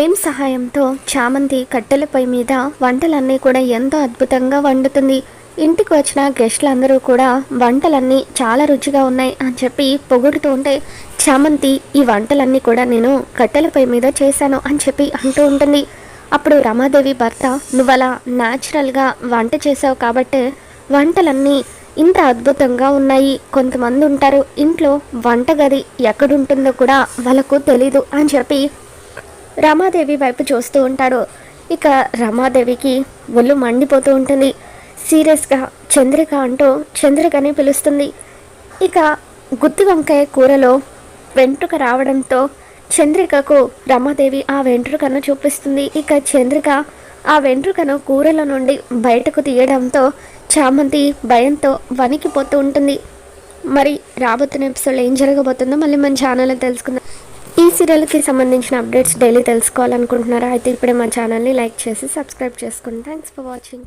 ప్రేమ్ సహాయంతో చామంతి కట్టెల పొయ్యి మీద వంటలన్నీ కూడా ఎంతో అద్భుతంగా వండుతుంది. ఇంటికి వచ్చిన గెస్టులందరూ కూడా వంటలన్నీ చాలా రుచిగా ఉన్నాయి అని చెప్పి పొగుడుతూ ఉంటే, చామంతి ఈ వంటలన్నీ కూడా నేను కట్టెల పొయ్యి మీద చేశాను అని చెప్పి అంటూ ఉంటుంది. అప్పుడు రమాదేవి భర్త, నువ్వలా న్యాచురల్గా వంట చేసావు కాబట్టే వంటలన్నీ ఇంత అద్భుతంగా ఉన్నాయి. కొంతమంది ఉంటారు ఇంట్లో వంటగది ఎక్కడుంటుందో కూడా వాళ్ళకు తెలీదు అని చెప్పి రమాదేవి వైపు చూస్తూ ఉంటాడు. ఇక రమాదేవికి ఒళ్ళు మండిపోతూ ఉంటుంది. సీరియస్గా చంద్రిక అంటూ చంద్రికని పిలుస్తుంది. ఇక గుత్తి వంకాయ కూరలో వెంట్రుక రావడంతో చంద్రికకు రమాదేవి ఆ వెంట్రుకను చూపిస్తుంది. ఇక చంద్రిక ఆ వెంట్రుకను కూరల నుండి బయటకు తీయడంతో చామంతి భయంతో వణికిపోతూ ఉంటుంది. మరి రాబోతున్న ఎపిసోడ్లో ఏం జరగబోతుందో మళ్ళీ మన ఛానల్లో తెలుసుకుందాం. ఈ సీరియల్కి సంబంధించిన అప్డేట్స్ డైలీ తెలుసుకోవాలనుకుంటున్నారా? అయితే ఇప్పుడే మా ఛానల్ని లైక్ చేసి సబ్స్క్రైబ్ చేసుకోండి. Thanks for watching.